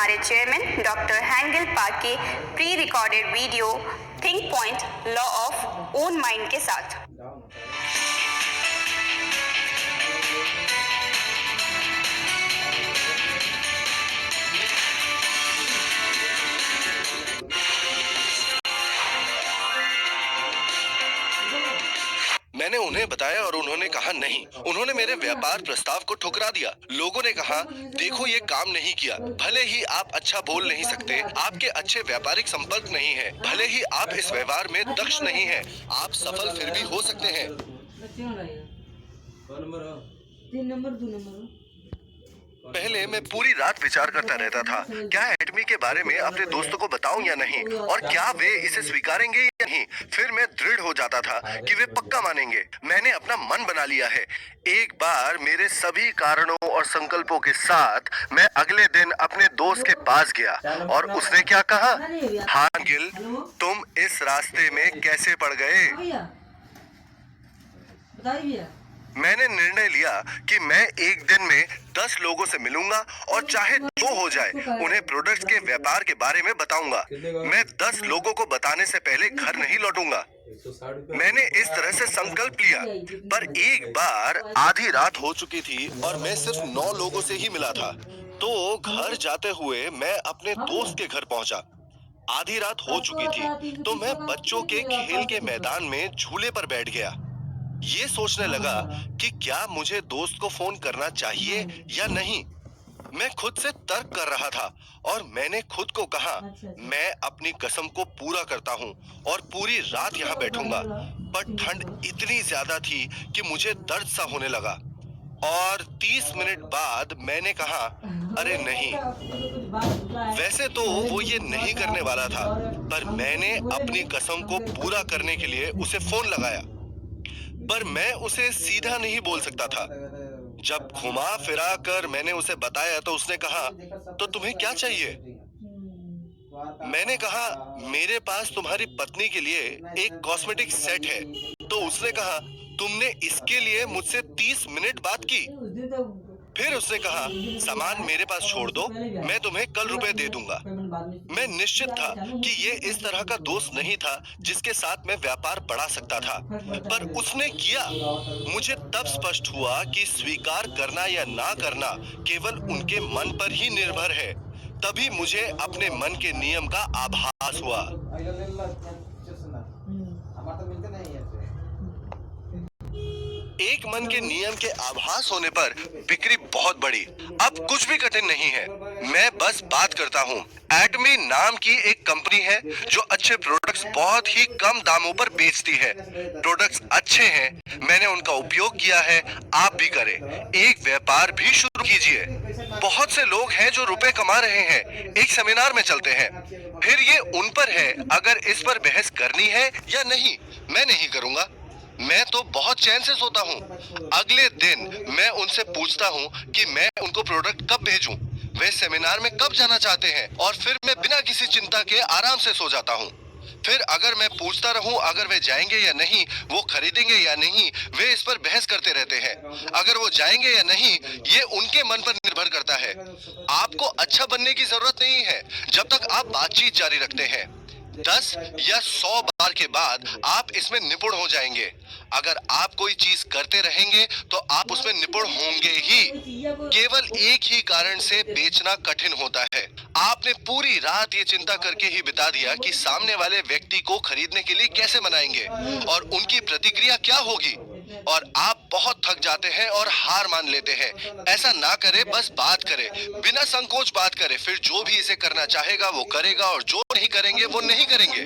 हमारे chairman doctor हैंगल park के pre recorded video think point law of own mind के साथ। मैंने उन्हें बताया और उन्होंने कहा नहीं। उन्होंने मेरे व्यापार प्रस्ताव को ठुकरा दिया। लोगों ने कहा, देखो ये काम नहीं किया। भले ही आप अच्छा बोल नहीं सकते, आपके अच्छे व्यापारिक संपर्क नहीं है, भले ही आप इस व्यवहार में दक्ष नहीं हैं, आप सफल फिर भी हो सकते हैं। पहले मैं पूरी रात विचार करता रहता था, क्या एटमी के बारे में अपने दोस्तों को बताऊं या नहीं, और क्या वे इसे स्वीकारेंगे या नहीं। फिर मैं दृढ़ हो जाता था कि वे पक्का मानेंगे। मैंने अपना मन बना लिया है। एक बार मेरे सभी कारणों और संकल्पों के साथ मैं अगले दिन अपने दोस्त के पास गया और उसने क्या कहा, हाँ गिल, तुम इस रास्ते में कैसे पड़ गए। मैंने निर्णय लिया कि मैं एक दिन में 10 लोगों से मिलूंगा और चाहे जो हो जाए उन्हें प्रोडक्ट्स के व्यापार के बारे में बताऊंगा। मैं 10 लोगों को बताने से पहले घर नहीं लौटूंगा। मैंने इस तरह से संकल्प लिया, पर एक बार आधी रात हो चुकी थी और मैं सिर्फ 9 लोगों से ही मिला था। तो घर जाते हुए मैं अपने दोस्त के घर पहुंचा। आधी रात हो चुकी थी तो मैं बच्चों के खेल के मैदान में झूले पर बैठ गया। ये सोचने लगा कि क्या मुझे दोस्त को फोन करना चाहिए या नहीं। मैं खुद से तर्क कर रहा था और मैंने खुद को कहा, मैं अपनी कसम को पूरा करता हूँ और पूरी रात यहाँ बैठूंगा। पर ठंड इतनी ज्यादा थी कि मुझे दर्द सा होने लगा और 30 मिनट बाद मैंने कहा, अरे नहीं। वैसे तो वो ये नहीं करने वाला था, पर मैंने अपनी कसम को पूरा करने के लिए उसे फोन लगाया। पर मैं उसे सीधा नहीं बोल सकता था। जब घुमा फिरा कर मैंने उसे बताया तो उसने कहा, तो तुम्हें क्या चाहिए। मैंने कहा, मेरे पास तुम्हारी पत्नी के लिए एक कॉस्मेटिक सेट है। तो उसने कहा, तुमने इसके लिए मुझसे 30 मिनट बात की। फिर उसने कहा, सामान मेरे पास छोड़ दो, मैं तुम्हें कल रुपए दे दूंगा। मैं निश्चित था कि ये इस तरह का दोस्त नहीं था जिसके साथ मैं व्यापार बढ़ा सकता था, पर उसने किया। मुझे तब स्पष्ट हुआ कि स्वीकार करना या ना करना केवल उनके मन पर ही निर्भर है। तभी मुझे अपने मन के नियम का आभास हुआ। एक मन के नियम के आभास होने पर बिक्री बहुत बढ़ी। अब कुछ भी कठिन नहीं है, मैं बस बात करता हूँ। एटमी नाम की एक कंपनी है जो अच्छे प्रोडक्ट्स बहुत ही कम दामों पर बेचती है। प्रोडक्ट्स अच्छे हैं, मैंने उनका उपयोग किया है, आप भी करें। एक व्यापार भी शुरू कीजिए। बहुत से लोग हैं जो रुपए कमा रहे हैं, एक सेमिनार में चलते हैं। फिर ये उन पर है अगर इस पर बहस करनी है या नहीं। मैं नहीं करूंगा, मैं तो बहुत चैन से सोता हूँ। अगले दिन मैं उनसे पूछता हूँ कि मैं उनको प्रोडक्ट कब भेजूं, वे सेमिनार में कब जाना चाहते हैं, और फिर मैं बिना किसी चिंता के आराम से सो जाता हूँ। फिर अगर मैं पूछता रहूं अगर वे जाएंगे या नहीं, वो खरीदेंगे या नहीं, वे इस पर बहस करते रहते हैं। अगर वो जाएंगे या नहीं, ये उनके मन पर निर्भर करता है। आपको अच्छा बनने की जरूरत नहीं है जब तक आप बातचीत जारी रखते हैं। 10 या 100 बार के बाद आप इसमें निपुण हो जाएंगे। अगर आप कोई चीज करते रहेंगे तो आप उसमें निपुण होंगे ही। केवल एक ही कारण से बेचना कठिन होता है। आपने पूरी रात ये चिंता करके ही बिता दिया कि सामने वाले व्यक्ति को खरीदने के लिए कैसे मनाएंगे और उनकी प्रतिक्रिया क्या होगी, और आप बहुत थक जाते हैं और हार मान लेते हैं। ऐसा ना करें, बस बात करें, बिना संकोच बात करें। फिर जो भी इसे करना चाहेगा वो करेगा और जो नहीं करेंगे वो नहीं करेंगे।